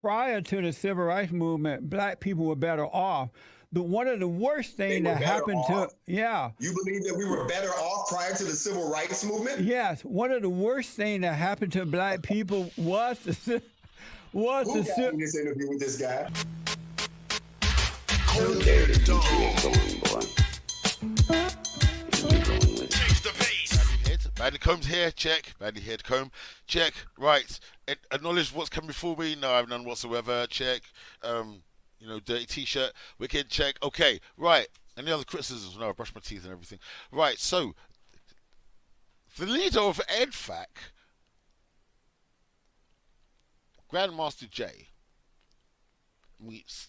prior to the civil rights movement, black people were better off. One of the worst They things were that better happened off. to, yeah, You believe that we were better off prior to the civil rights movement? yes, one of the worst things that happened to black people was was Who the got ci- me this interview with this guy? Don't dare to get going, boy. You'll be going with it. Change the pace. Badly Combs here, check. Badly Head Comb, check. Right. Acknowledge what's coming before me. No, I have none whatsoever. Check. Dirty t-shirt. Wicked, check. Okay, right. Any other criticisms? No, I brushed my teeth and everything. Right, so the leader of NFAC, Grandmaster J, meets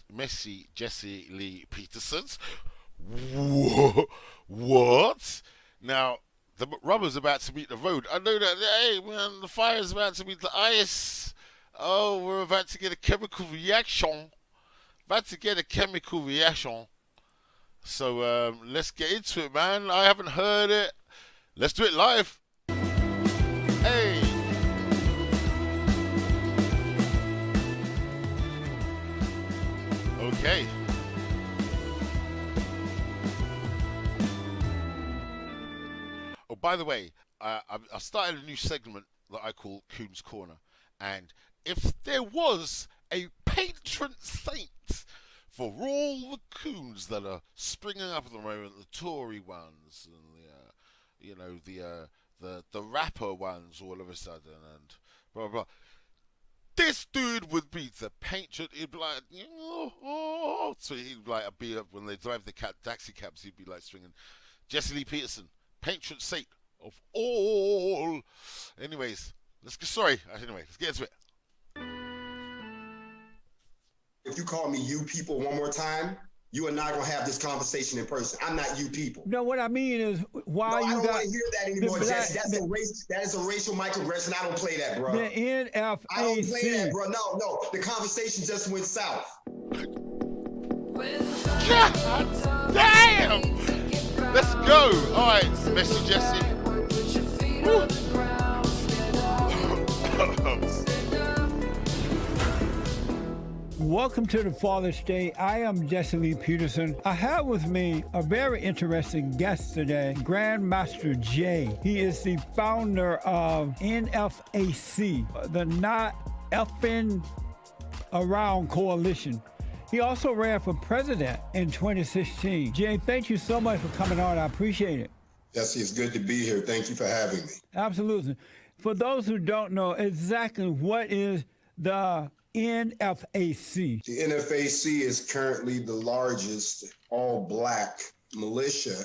Jessie Lee Peterson's. What? Now, the rubber's about to meet the road. I know that, hey, man, the fire's about to meet the ice. Oh, we're about to get a chemical reaction. So, let's get into it, man. I haven't heard it. Let's do it live. Hey. Okay. Oh, by the way, I started a new segment that I call Coon's Corner. And if there was a patron saint for all the coons that are springing up at the moment, the Tory ones and the rapper ones all of a sudden and blah blah. This dude would be the patron. He'd be like, so he'd like be up when they drive the taxi cabs. He'd be like swinging. Jessie Lee Peterson, patron saint of all. Anyways, let's get into it. If you call me you people one more time, you are not going to have this conversation in person. I'm not you people. No, what I mean is why No, I you don't got want to hear that anymore, Jesse. That is a racial microaggression. I don't play that, bro. the NFAC. I don't play that, bro. No. The conversation just went south. God damn! Let's go. All right, Messy Jessie. Woo. Welcome to the Father's Day. I am Jessie Lee Peterson. I have with me a very interesting guest today, Grandmaster J. He is the founder of NFAC, the Not Effing Around Coalition. He also ran for president in 2016. Jay, thank you so much for coming on. I appreciate it. Jesse, it's good to be here. Thank you for having me. Absolutely. For those who don't know exactly what is the NFAC. The NFAC is currently the largest all-black militia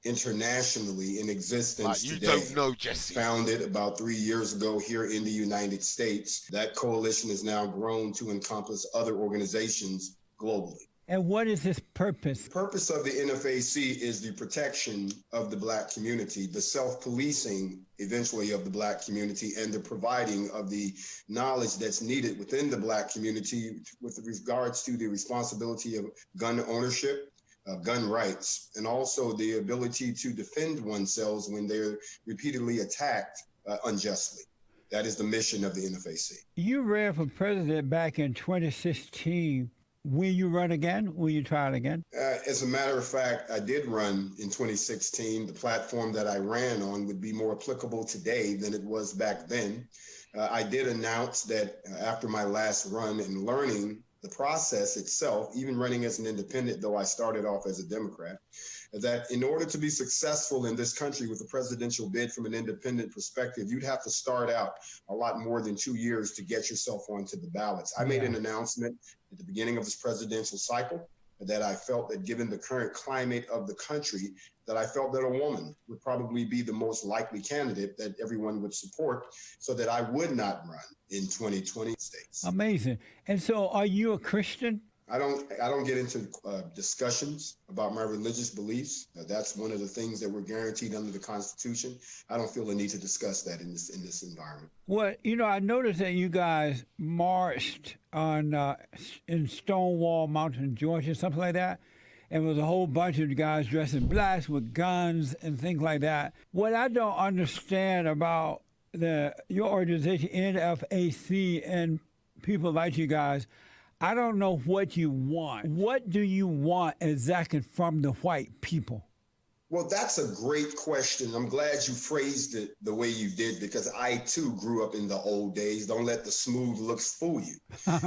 internationally in existence You today. don't know, Jessie. Founded about 3 years ago here in the United States. That coalition has now grown to encompass other organizations globally. And what is its purpose? The purpose of the NFAC is the protection of the Black community, the self-policing eventually of the Black community, and the providing of the knowledge that's needed within the Black community with regards to the responsibility of gun ownership, gun rights, and also the ability to defend oneself when they're repeatedly attacked unjustly. That is the mission of the NFAC. You ran for president back in 2016. Will you run again? Will you try it again? As a matter of fact, I did run in 2016. The platform that I ran on would be more applicable today than it was back then. I did announce that after my last run and learning the process itself, even running as an independent, though I started off as a Democrat, that in order to be successful in this country with a presidential bid from an independent perspective, you'd have to start out a lot more than 2 years to get yourself onto the ballots. I made an announcement at the beginning of this presidential cycle that I felt that given the current climate of the country, that I felt that a woman would probably be the most likely candidate that everyone would support, so that I would not run in 2020 states. Amazing. And so are you a Christian? I don't get into discussions about my religious beliefs. That's one of the things that we're guaranteed under the Constitution. I don't feel the need to discuss that in this environment. Well, I noticed that you guys marched in Stonewall Mountain, Georgia, something like that. And there was a whole bunch of guys dressed in blacks with guns and things like that. What I don't understand about your organization, NFAC, and people like you guys, I don't know what you want. What do you want exactly from the white people? Well, that's a great question. I'm glad you phrased it the way you did, because I too grew up in the old days. Don't let the smooth looks fool you.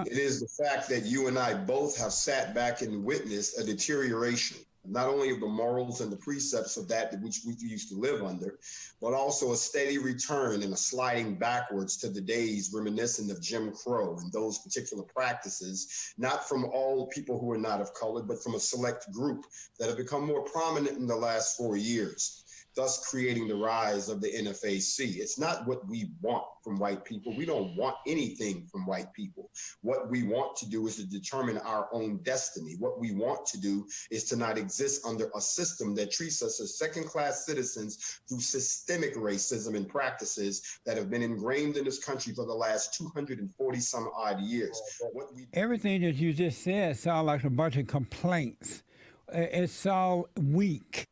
It is the fact that you and I both have sat back and witnessed a deterioration, not only of the morals and the precepts of that which we used to live under, but also a steady return and a sliding backwards to the days reminiscent of Jim Crow and those particular practices, not from all people who are not of color, but from a select group that have become more prominent in the last 4 years, thus creating the rise of the NFAC. It's not what we want from white people. We don't want anything from white people. What we want to do is to determine our own destiny. What we want to do is to not exist under a system that treats us as second-class citizens through systemic racism and practices that have been ingrained in this country for the last 240 some odd years. Everything that you just said sounds like a bunch of complaints. It's all weak.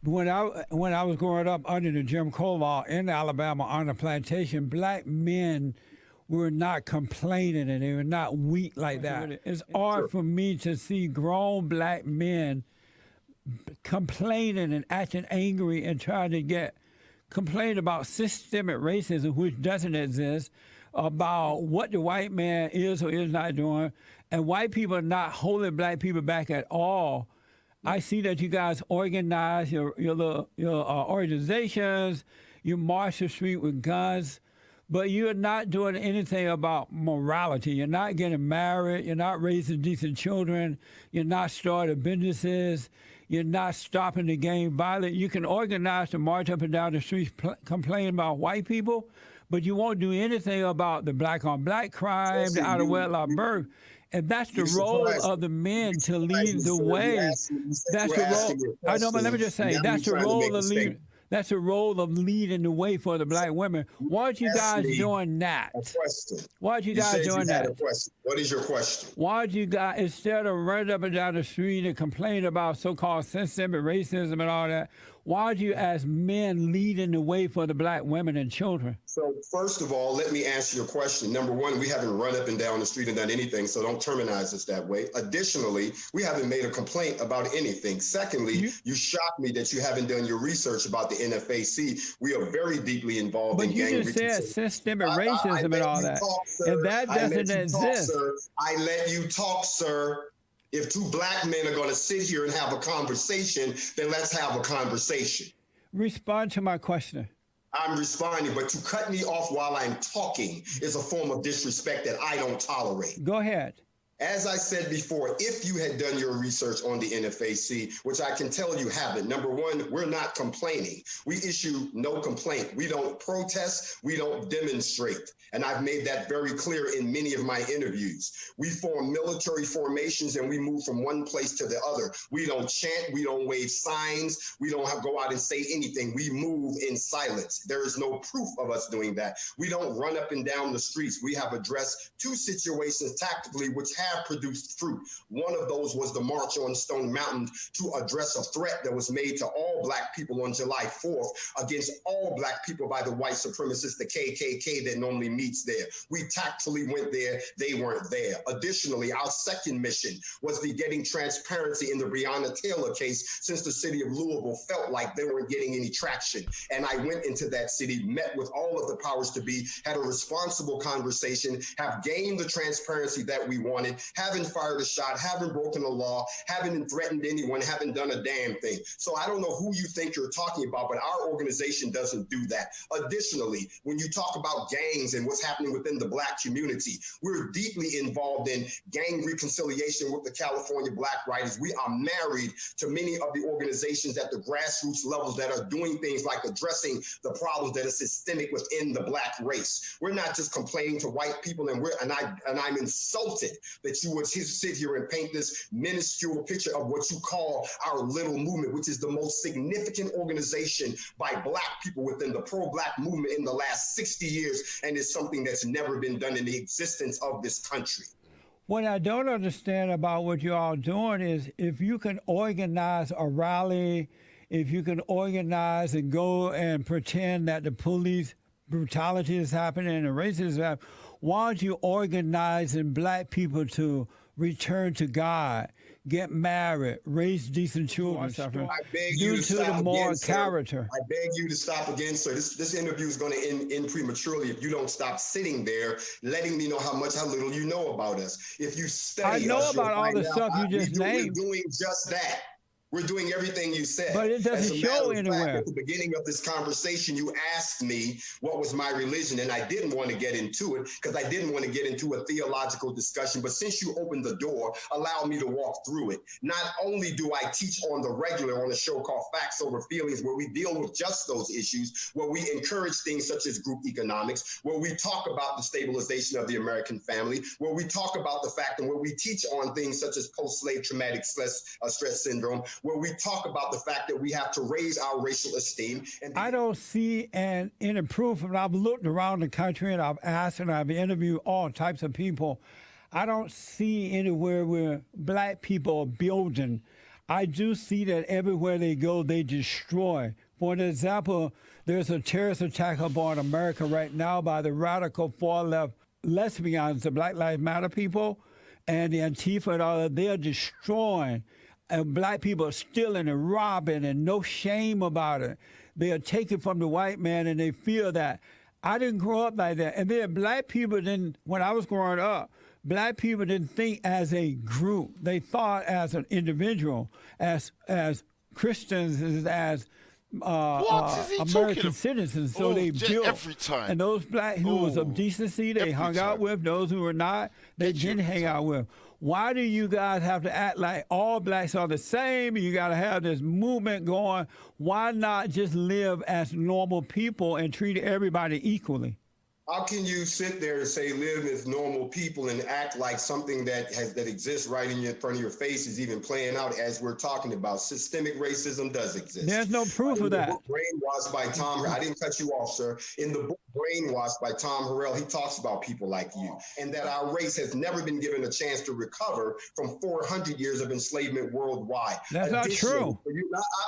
When I was growing up under the Jim Crow law in Alabama on the plantation, black men were not complaining and they were not weak like that. It's hard for me to see grown black men complaining and acting angry and trying to complain about systemic racism, which doesn't exist, about what the white man is or is not doing, and white people are not holding black people back at all. I see that you guys organize your organizations, you march the street with guns, but you're not doing anything about morality. You're not getting married. You're not raising decent children. You're not starting businesses. You're not stopping the gang violence. You can organize to march up and down the streets complaining about white people, but you won't do anything about the black-on-black crime, the out-of-wedlock birth. And that's the role of the men to lead the way. That's the role. I know, but let me just say, that's the role of lead. That's the role of leading the way for the black women. Why aren't you guys doing that? Why aren't you guys doing that? What is your question? Why aren't you guys, instead of running up and down the street and complaining about so-called systemic racism and all that, why aren't you as men leading the way for the black women and children? So first of all, let me answer your question. Number one, we haven't run up and down the street and done anything, so don't terminize us that way. Additionally, we haven't made a complaint about anything. Secondly, you shocked me that you haven't done your research about the NFAC. We are very deeply involved in gang reconciliation. But you just said systemic racism and all that. And that doesn't exist. I let you talk, sir. If two black men are going to sit here and have a conversation, then let's have a conversation. Respond to my question. I'm responding, but to cut me off while I'm talking is a form of disrespect that I don't tolerate. Go ahead. As I said before, if you had done your research on the NFAC, which I can tell you haven't, number one, we're not complaining. We issue no complaint. We don't protest. We don't demonstrate. And I've made that very clear in many of my interviews. We form military formations and we move from one place to the other. We don't chant. We don't wave signs. We don't go out and say anything. We move in silence. There is no proof of us doing that. We don't run up and down the streets. We have addressed two situations tactically which have produced fruit. One of those was the March on Stone Mountain to address a threat that was made to all black people on July 4th against all black people by the white supremacists, the KKK that normally meets there. We tactfully went there. They weren't there. Additionally, our second mission was the getting transparency in the Breonna Taylor case, since the city of Louisville felt like they weren't getting any traction. And I went into that city, met with all of the powers to be, had a responsible conversation, have gained the transparency that we wanted, haven't fired a shot, haven't broken a law, haven't threatened anyone, haven't done a damn thing. So I don't know who you think you're talking about, but our organization doesn't do that. Additionally, when you talk about gangs and what's happening within the black community, we're deeply involved in gang reconciliation with the California Black Writers. We are married to many of the organizations at the grassroots levels that are doing things like addressing the problems that are systemic within the black race. We're not just complaining to white people, and I'm insulted that you would sit here and paint this minuscule picture of what you call our little movement, which is the most significant organization by black people within the pro-black movement in the last 60 years, and it's something that's never been done in the existence of this country. What I don't understand about what you're all doing is if you can organize a rally, if you can organize and go and pretend that the police brutality is happening and racism is happening, Why aren't you organizing black people to return to God, get married, raise decent children? I beg Due you to to the stop moral again, sir. character. I beg you to stop again, sir. This interview is going to end prematurely if you don't stop sitting there, letting me know how little you know about us. If you study I know us, you'll about all find the out stuff you just we're named. doing just that. We're doing everything you said. But it doesn't As a show matter of anywhere. fact, at the beginning of this conversation, you asked me what was my religion, and I didn't want to get into it because I didn't want to get into a theological discussion. But since you opened the door, allow me to walk through it. Not only do I teach on the regular on a show called Facts Over Feelings, where we deal with just those issues, where we encourage things such as group economics, where we talk about the stabilization of the American family, where we talk about the fact and where we teach on things such as post-slave traumatic stress syndrome, where we talk about the fact that we have to raise our racial esteem. And I don't see any improvement. I've looked around the country and I've asked and I've interviewed all types of people. I don't see anywhere where black people are building. I do see that everywhere they go, they destroy. For an example, there's a terrorist attack upon America right now by the radical far-left lesbians, the Black Lives Matter people, and the Antifa and all that. They are destroying. And black people are stealing and robbing and no shame about it. They are taken from the white man and they feel that. I didn't grow up like that. And then black people didn't, when I was growing up, black people didn't think as a group. They thought as an individual, as Christians, as American citizens. So they built. Every time. And those black who was of decency, they hung out with. Those who were not, they didn't hang out with. Why do you guys have to act like all blacks are the same? You got to have this movement going. Why not just live as normal people and treat everybody equally? How can you sit there and say live as normal people and act like something that exists right in front of your face is even playing out as we're talking about? Systemic racism does exist. There's no proof of that. In the book Brainwashed by Tom, I didn't cut you off, sir. In the book Brainwashed by Tom Harrell, he talks about people like you and that our race has never been given a chance to recover from 400 years of enslavement worldwide. That's not true.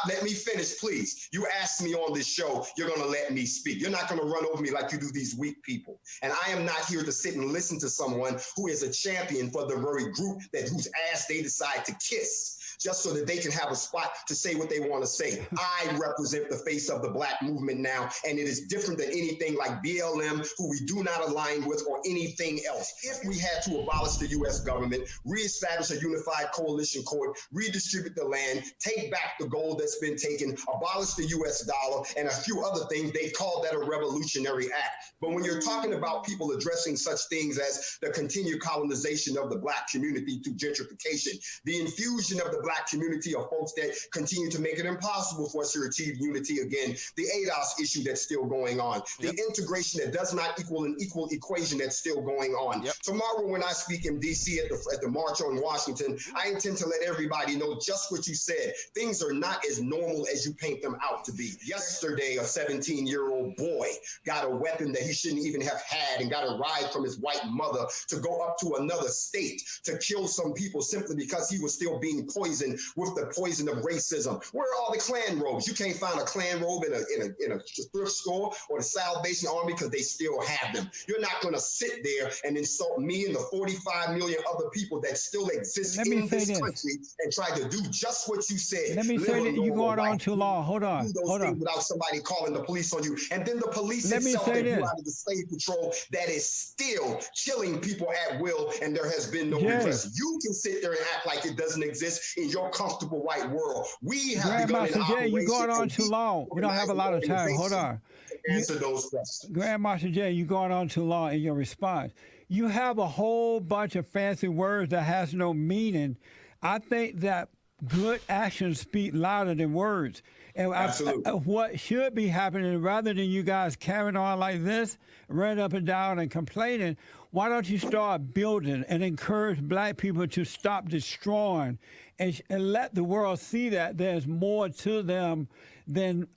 Let me finish, please. You asked me on this show, you're going to let me speak. You're not going to run over me like you do these weak people. And I am not here to sit and listen to someone who is a champion for the very group whose ass they decide to kiss just so that they can have a spot to say what they want to say. I represent the face of the black movement now, and it is different than anything like BLM, who we do not align with, or anything else. If we had to abolish the U.S. government, reestablish a unified coalition court, redistribute the land, take back the gold that's been taken, abolish the U.S. dollar, and a few other things, they call that a revolutionary act. But when you're talking about people addressing such things as the continued colonization of the black community through gentrification, the infusion of the black community of folks that continue to make it impossible for us to achieve unity again, the ADOS issue that's still going on, the integration that does not equal an equal equation that's still going on. Tomorrow when I speak in D.C. at the March on Washington, I intend to let everybody know just what you said. Things are not as normal as you paint them out to be. Yesterday, a 17-year-old boy got a weapon that he shouldn't even have had and got a ride from his white mother to go up to another state to kill some people simply because he was still being poisoned with the poison of racism. Where are all the Klan robes? You can't find a Klan robe in a thrift store or the Salvation Army because they still have them. You're not going to sit there and insult me and the 45 million other people that still exist in this country and try to do just what you said. Let me say that you're going on too long. Hold on. Without somebody calling the police on you. And then the police itself that grew out of the slave patrol that is still killing people at will, and there has been no redress. You can sit there and act like it doesn't exist in your comfortable white world. We have Grandmaster Jay, you're going on too long. We don't have a lot of time. Hold on. Answer those questions. Grandmaster Jay, you're going on too long in your response. You have a whole bunch of fancy words that has no meaning. I think that good actions speak louder than words. And what should be happening, rather than you guys carrying on like this, running up and down and complaining, why don't you start building and encourage black people to stop destroying and let the world see that there's more to them than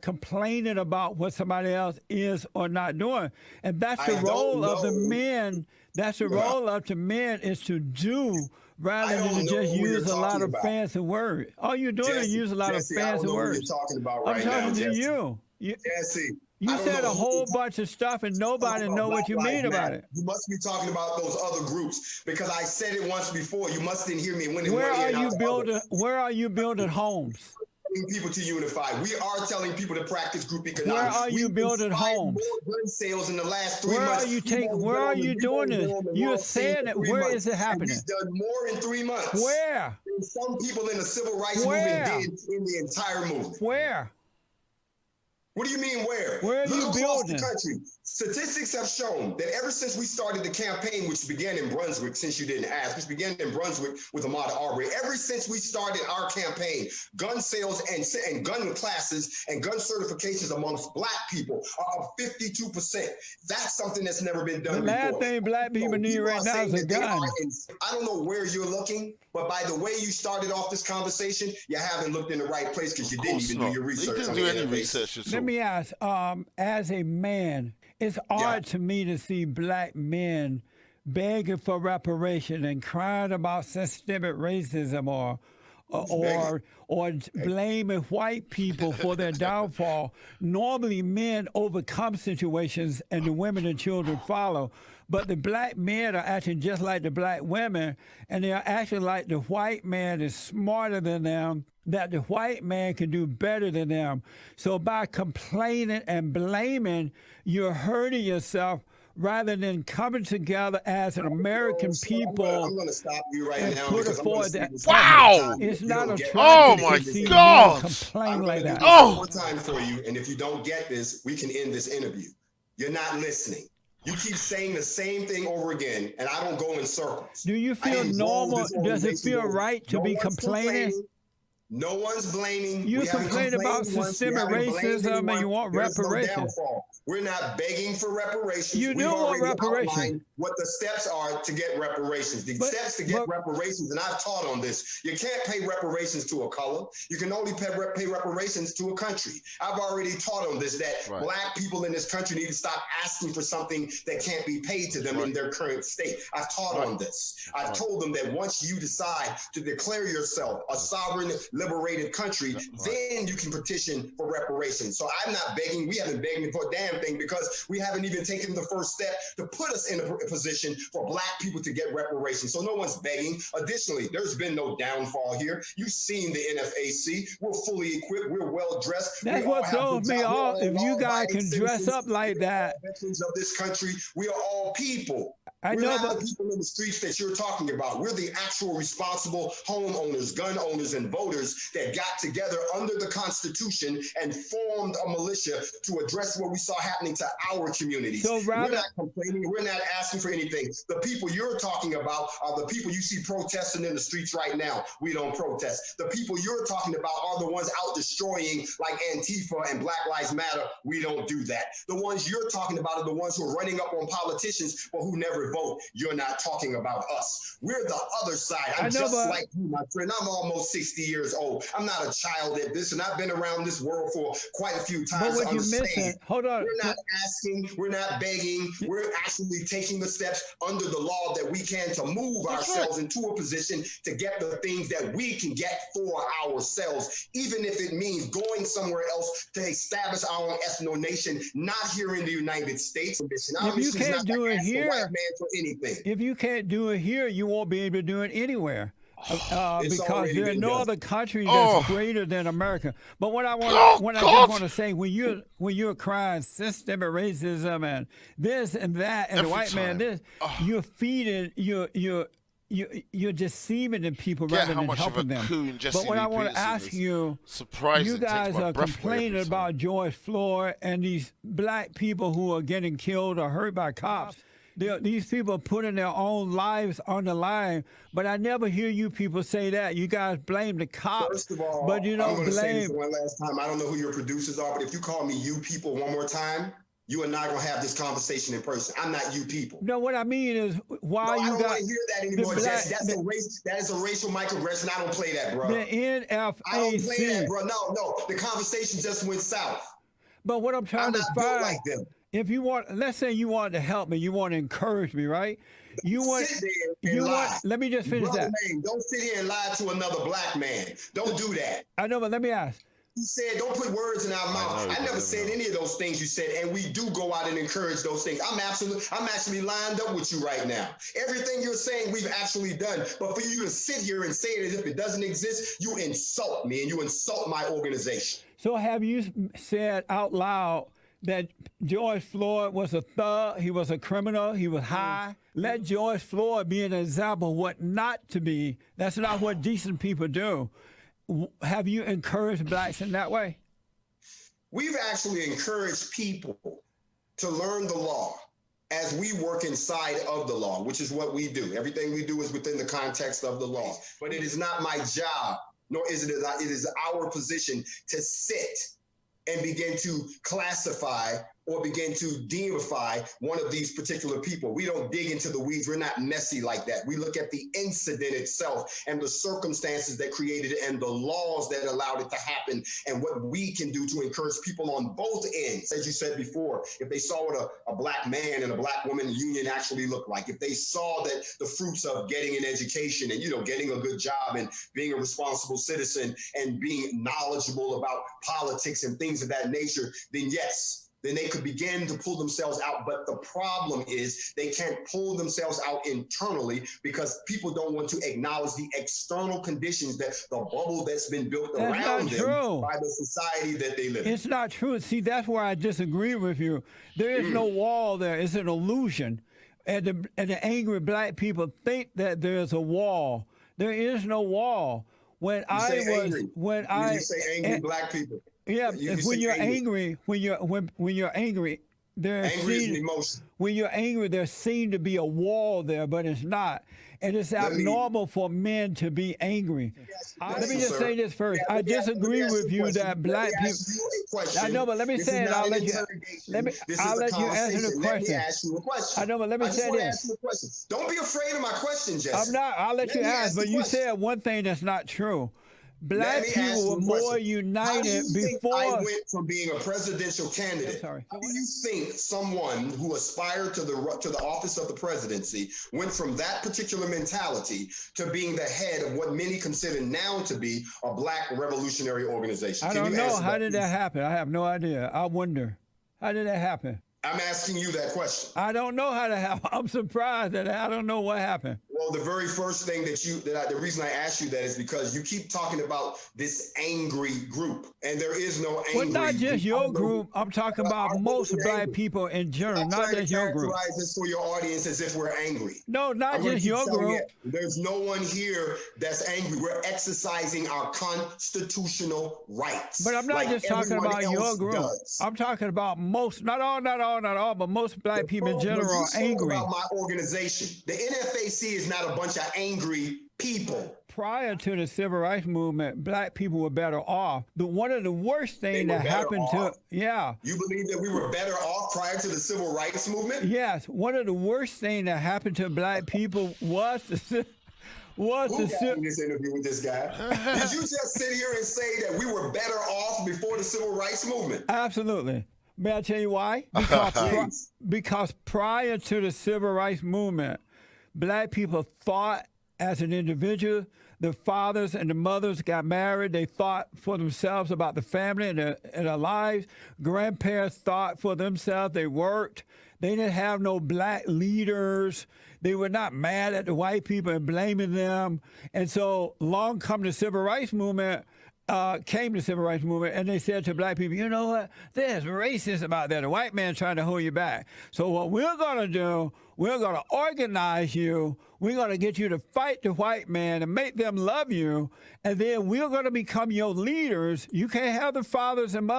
complaining about what somebody else is or not doing. And that's the role of the men. That's the role of the men, is to do rather than to just use a lot of fancy words. All you're doing is use a lot of fancy words. You're talking about I'm talking to Jesse. you. Jesse. You don't said know a whole bunch of stuff and nobody know what you mean about it. You must be talking about those other groups because I said it once before. You must didn't hear me when it Where went are in. you building? Where are you building homes? People to unify. We are telling people to practice group economics. Where are you building homes? More gun sales in the last 3 Where months. are you taking? Where are you doing this? You're saying it. Where is it happening? We've done more in 3 months. Where? Than some people in the civil rights movement did in the entire movement. Where? What do you mean where? Where are you building? The country. Statistics have shown that ever since we started the campaign, which began in Brunswick, since you didn't ask, which began in Brunswick with Ahmaud Arbery, ever since we started our campaign, gun sales and gun classes and gun certifications amongst Black people are up 52%. That's something that's never been done before. The last thing Black people need right now is a gun. I don't know where you're looking, but by the way you started off this conversation, you haven't looked in the right place because you didn't even do your research. You didn't do any research at all. Let me ask, as a man, it's odd to me to see Black men begging for reparation and crying about systemic racism or blaming white people for their downfall. Normally, men overcome situations and the women and children follow. But the Black men are acting just like the Black women, and they're acting like the white man is smarter than them, that the white man can do better than them. So by complaining and blaming, you're hurting yourself rather than coming together as an American people. I'm going to stop you right now because wow! It's not a oh my God! Complain like that. One time for you, and if you don't get this, we can end this interview. You're not listening. You keep saying the same thing over again, and I don't go in circles. Do you feel normal? Does it feel right to be complaining? No one's blaming. You complain about systemic racism and you want reparations. No, we're not begging for reparations. You do want reparations. What the steps are to get reparations. The steps to get reparations, and I've taught on this, you can't pay reparations to a color. You can only pay reparations to a country. I've already taught on this, that Black people in this country need to stop asking for something that can't be paid to them in their current state. I've taught on this. I've told them that once you decide to declare yourself a sovereign, liberated country, then you can petition for reparations. So I'm not begging. We haven't begged for a damn thing because we haven't even taken the first step to put us in a position for Black people to get reparations. So no one's begging. Additionally, there's been no downfall here. You've seen the NFAC. We're fully equipped. We're well dressed. That's what throws me off. If you guys can dress up like that, veterans of this country, we are all people. I We're know not the people in the streets that you're talking about. We're the actual responsible homeowners, gun owners, and voters that got together under the Constitution and formed a militia to address what we saw happening to our communities. So we're not complaining. We're not asking for anything. The people you're talking about are the people you see protesting in the streets right now. We don't protest. The people you're talking about are the ones out destroying, like Antifa and Black Lives Matter. We don't do that. The ones you're talking about are the ones who are running up on politicians but who never vote. You're not talking about us. We're the other side. I'm just like you, my friend. I'm almost 60 years old. I'm not a child at this, and I've been around this world for quite a few times. But what you missing? Hold on. We're not asking. We're not begging. We're actually taking the steps under the law that we can to move ourselves into a position to get the things that we can get for ourselves, even if it means going somewhere else to establish our own ethno nation, not here in the United States. If you can't do it here, anything. If you can't do it here, you won't be able to do it anywhere. Because there are no other country that's greater than America. But what I just want to say, when you're crying systemic racism and this and that and the white man this, you're feeding you're deceiving the people rather than helping them. But what I want to ask you, you guys are complaining about George Floyd and these Black people who are getting killed or hurt by cops. These people are putting their own lives on the line, but I never hear you people say that. You guys blame the cops, First of all, but you don't I'm going to say blame. this one last time. I don't know who your producers are, but if you call me you people one more time, you and I are going to have this conversation in person. I'm not you people. No, what I mean is why you got. I don't want to hear that anymore, Jesse. That is a racial microaggression. I don't play that, bro. The NFAC. I don't play that, bro. No. The conversation just went south. But what I'm trying to find. Like them. If you want, let's say you want to help me, you want to encourage me, right? Sit there and lie. Let me just finish that. Don't sit here and lie to another Black man. Don't do that. I know, but let me ask. You said, don't put words in our mouth. I never said any of those things you said, and we do go out and encourage those things. I'm actually lined up with you right now. Everything you're saying, we've actually done. But for you to sit here and say it as if it doesn't exist, you insult me and you insult my organization. So have you said out loud that George Floyd was a thug, he was a criminal, he was high? Let George Floyd be an example of what not to be. That's not what decent people do. Have you encouraged blacks in that way? We've actually encouraged people to learn the law as we work inside of the law, which is what we do. Everything we do is within the context of the law. But it is not my job, nor is it our position to sit and begin to classify or begin to deify one of these particular people. We don't dig into the weeds. We're not messy like that. We look at the incident itself and the circumstances that created it and the laws that allowed it to happen and what we can do to encourage people on both ends. As you said before, if they saw what a black man and a black woman union actually looked like, if they saw that the fruits of getting an education and, getting a good job and being a responsible citizen and being knowledgeable about politics and things of that nature, then yes, then they could begin to pull themselves out. But the problem is they can't pull themselves out internally because people don't want to acknowledge the external conditions, that the bubble that's been built around them by the society that they live in. It's not true. See, that's where I disagree with you. There is no wall there. It's an illusion. And the angry black people think that there's a wall. There is no wall. When I say angry black people. Yeah, when you're angry, when you're angry, when you're angry, there seems to be a wall there, but it's not. And it's abnormal for men to be angry. Let me just say this first. I disagree with you that black people. I know, but let me say it. I'll let you answer the question. Let me ask you a question. I know, but let me say this. Don't be afraid of my question, Jesse. I'm not. I'll let you ask. But you said one thing that's not true. Black people were more united before. I went from being a presidential candidate. How do you think someone who aspired to the office of the presidency went from that particular mentality to being the head of what many consider now to be a black revolutionary organization? I don't know. How did that happen? I have no idea. I wonder. How did that happen? I'm asking you that question. I don't know how to happen. I'm surprised that I don't know what happened. Well, the very first thing the reason I asked you that is because you keep talking about this angry group, and there is no angry. Well, not just your group. I'm talking about most black people in general, not just your group. Characterize this for your audience as if we're angry. No, not just your group. There's no one here that's angry. We're exercising our constitutional rights. But I'm not just talking about your group. I'm talking about most, not all, but most black people in general are angry. About my organization. The NFAC is not a bunch of angry people. Prior to the civil rights movement, black people were better off. One of the worst things that happened You believe that we were better off prior to the civil rights movement? Yes. One of the worst things that happened to black people was the Who got in this interview with this guy? Did you just sit here and say that we were better off before the civil rights movement? Absolutely. May I tell you why? Because prior to the civil rights movement, black people thought as an individual. The fathers and the mothers got married. They thought for themselves about the family and their lives. Grandparents thought for themselves. They worked. They didn't have no black leaders. They were not mad at the white people and blaming them. And so along come the civil rights movement, and they said to black people, you know what, there's racism out there. The white man trying to hold you back. So what we're going to do, we're going to organize you. We're going to get you to fight the white man and make them love you. And then we're going to become your leaders. You can't have the fathers and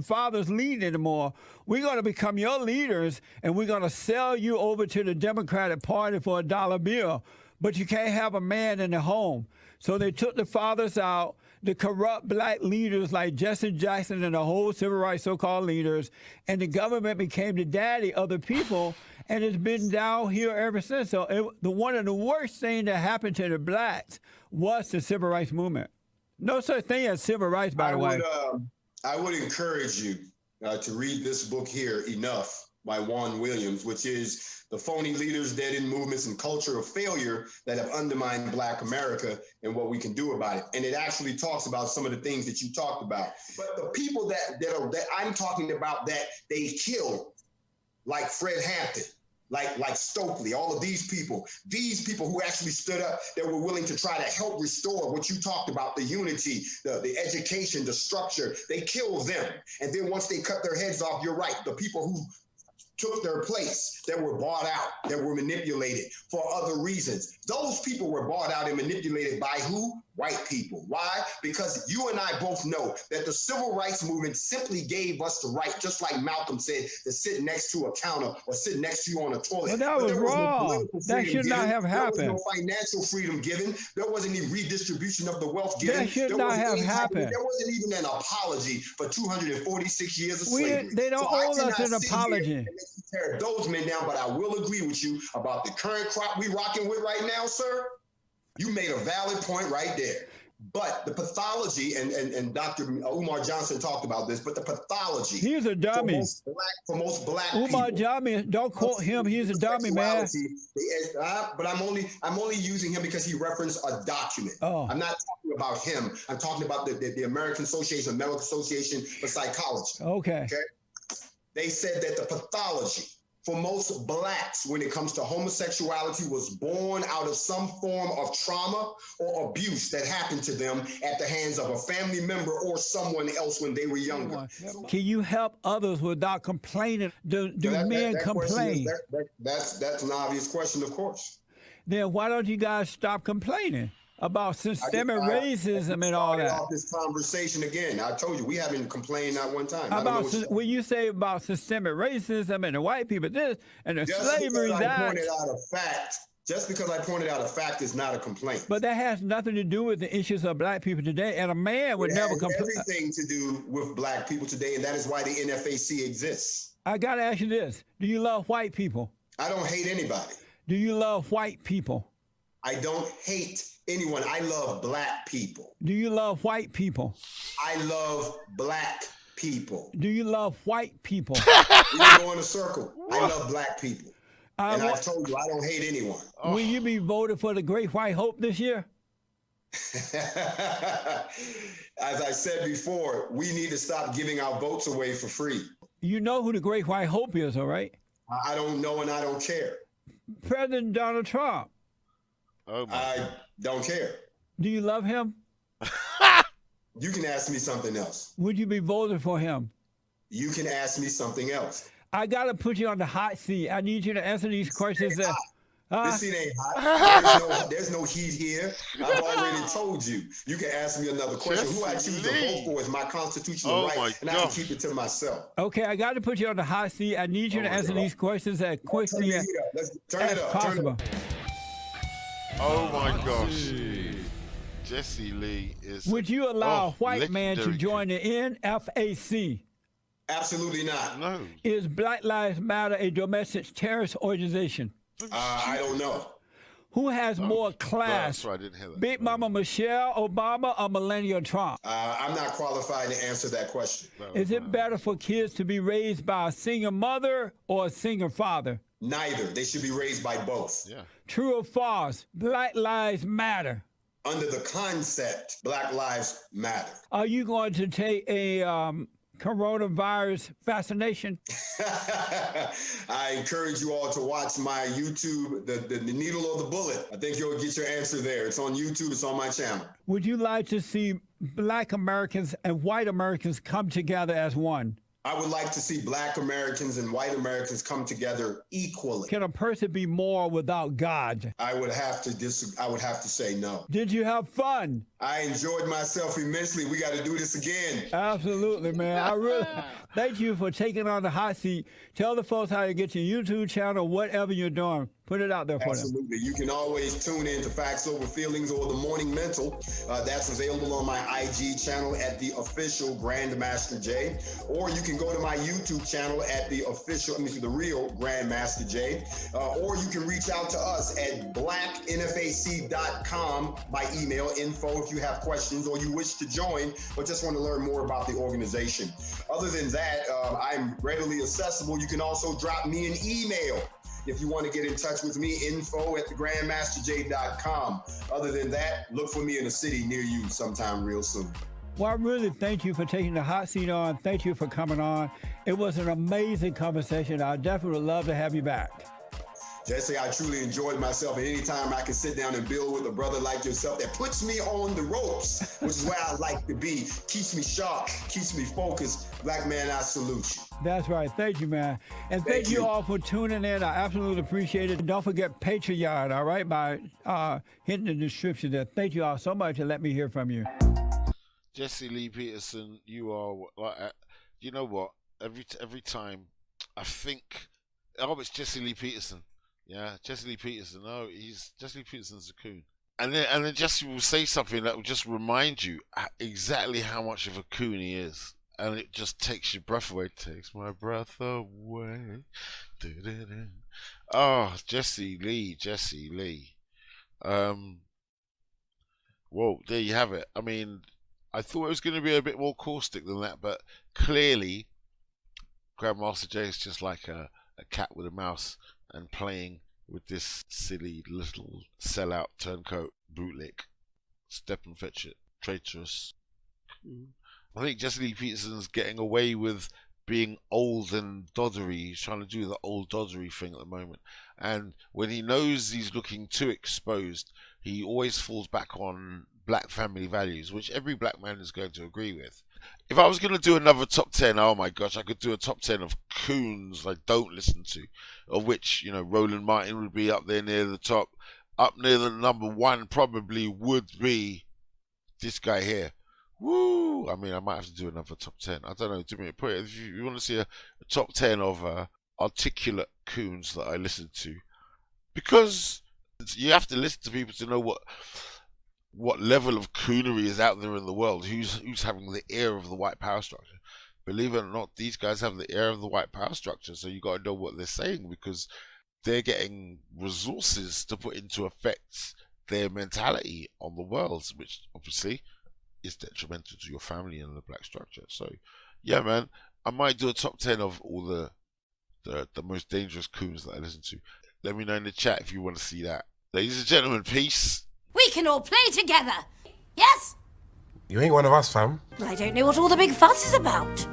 fathers lead anymore. We're going to become your leaders, and we're going to sell you over to the Democratic Party for $1 bill. But you can't have a man in the home. So they took the fathers out. The corrupt black leaders like Jesse Jackson and the whole civil rights so-called leaders, and the government became the daddy of the people, and it's been down here ever since. So one of the worst things that happened to the blacks was the civil rights movement. No such thing as civil rights, by the way. I would encourage you to read this book here enough by Juan Williams, which is The Phony Leaders, Dead-End Movements, and Culture of Failure That Have Undermined Black America and What We Can Do About It. And it actually talks about some of the things that you talked about. But the people that I'm talking about that they killed, like Fred Hampton, like Stokely, all of these people who actually stood up, that were willing to try to help restore what you talked about, the unity, the education, the structure, they killed them. And then once they cut their heads off, you're right, the people who took their place, that were bought out, that were manipulated for other reasons. Those people were bought out and manipulated by who? White people. Why? Because you and I both know that the civil rights movement simply gave us the right, just like Malcolm said, to sit next to a counter or sit next to you on a toilet. But that was wrong. That should not have happened. There was no financial freedom given. There wasn't any redistribution of the wealth given. That should not have happened. There wasn't even an apology for 246 years of slavery. They don't owe us an apology. Tear those men down, but I will agree with you about the current crop we rocking with right now, sir. You made a valid point right there. But the pathology, and Dr. Umar Johnson talked about this, but the pathology. He's a dummy. For most black Umar people. Johnson, don't quote him. He's a dummy, man. But I'm only using him because he referenced a document. Oh. I'm not talking about him. I'm talking about the American Association, Medical Association for Psychology. Okay. They said that the pathology for most blacks when it comes to homosexuality was born out of some form of trauma or abuse that happened to them at the hands of a family member or someone else when they were younger. Can you help others without complaining? Do men complain? That's an obvious question, of course. Then why don't you guys stop complaining about systemic racism and all that? Off this conversation again. I told you we haven't complained not one time. About when you say about systemic racism and the white people this and the slavery that. Just because I pointed out a fact is not a complaint. But that has nothing to do with the issues of black people today. And a man would never complain. It has everything to do with black people today, and that is why the NFAC exists. I got to ask you this. Do you love white people? I don't hate anybody. Do you love white people? I don't hate anyone. I love black people. Do you love white people? I love black people. Do you love white people? We're going a circle. I love black people. And I've told you, I don't hate anyone. Will you be voted for the Great White Hope this year? As I said before, we need to stop giving our votes away for free. You know who the Great White Hope is, all right? I don't know and I don't care. President Donald Trump. I don't care. Do you love him? You can ask me something else. Would you be voting for him? You can ask me something else. I got to put you on the hot seat. I need you to answer these questions. This seat ain't hot. There's no heat here. I've already told you. You can ask me another question. Who I choose to vote for is my constitutional right, and I can keep it to myself. Okay, I got to put you on the hot seat. I need you to answer these questions as quickly as possible. Oh my gosh. Jessie Lee is. Would you allow a white man to legendary. join the NFAC? Absolutely not. No. Is Black Lives Matter a domestic terrorist organization? I don't know. Who has more class? Sorry, I didn't hear that. Big Mama Michelle Obama or Melania Trump? I'm not qualified to answer that question. Is it better for kids to be raised by a single mother or a single father? Neither. They should be raised by both. Yeah. True or false? Black Lives Matter. Under the concept, Black Lives Matter. Are you going to take a coronavirus vaccination? I encourage you all to watch my YouTube, the Needle or the Bullet. I think you'll get your answer there. It's on YouTube. It's on my channel. Would you like to see Black Americans and white Americans come together as one? I would like to see Black Americans and white Americans come together equally. Can a person be moral without God? I would have to say no. Did you have fun? I enjoyed myself immensely. We got to do this again. Absolutely, man. I really thank you for taking on the hot seat. Tell the folks how to get your YouTube channel, whatever you're doing. Put it out there for them. Absolutely. You can always tune in to Facts Over Feelings or The Morning Mental. That's available on my IG channel at the official Grandmaster J. Or you can go to my YouTube channel at the real Grandmaster J. Or you can reach out to us at blacknfac.com by email info if you have questions or you wish to join but just want to learn more about the organization. Other than that, I'm readily accessible. You can also drop me an email if you want to get in touch with me, info@thegrandmasterj.com. Other than that, look for me in a city near you sometime real soon. Well, I really thank you for taking the hot seat on. Thank you for coming on. It was an amazing conversation. I definitely would love to have you back. Jesse, I truly enjoyed myself, and anytime I can sit down and build with a brother like yourself that puts me on the ropes, which is where I like to be, keeps me sharp, keeps me focused. Black man, I salute you. That's right. Thank you, man. And thank you all for tuning in. I absolutely appreciate it. Don't forget Patreon, all right, by hitting the description there. Thank you all so much, and let me hear from you. Jessie Lee Peterson, you are like, you know what? Every time I think, oh, it's Jessie Lee Peterson. Yeah, Jessie Lee Peterson. No, Jessie Lee Peterson's a coon. And then Jessie will say something that will just remind you exactly how much of a coon he is. And it just takes your breath away. Takes my breath away. Du-du-du. Oh, Jessie Lee. Whoa, there you have it. I mean, I thought it was going to be a bit more caustic than that, but clearly Grandmaster J is just like a cat with a mouse and playing with this silly little sellout turncoat bootlick. Step and fetch it. Traitorous. I think Jessie Lee Peterson's getting away with being old and doddery. He's trying to do the old doddery thing at the moment. And when he knows he's looking too exposed, he always falls back on black family values, which every black man is going to agree with. If I was going to do another top 10, oh my gosh, I could do a top 10 of coons I don't listen to, of which, Roland Martin would be up there near the top. Up near the number one probably would be this guy here. Woo! I mean, I might have to do another top 10. I don't know. If you want to see a top 10 of articulate coons that I listen to, because you have to listen to people to know what level of coonery is out there in the world. Who's having the ear of the white power structure? Believe it or not, these guys have the ear of the white power structure. So you got to know what they're saying, because they're getting resources to put into effect their mentality on the world, which obviously is detrimental to your family and the black structure. So yeah, man, I might do a top 10 of all the most dangerous coons that I listen to. Let me know in the chat if you want to see that. Ladies and gentlemen, peace. We can all play together. Yes? You ain't one of us, fam. I don't know what all the big fuss is about.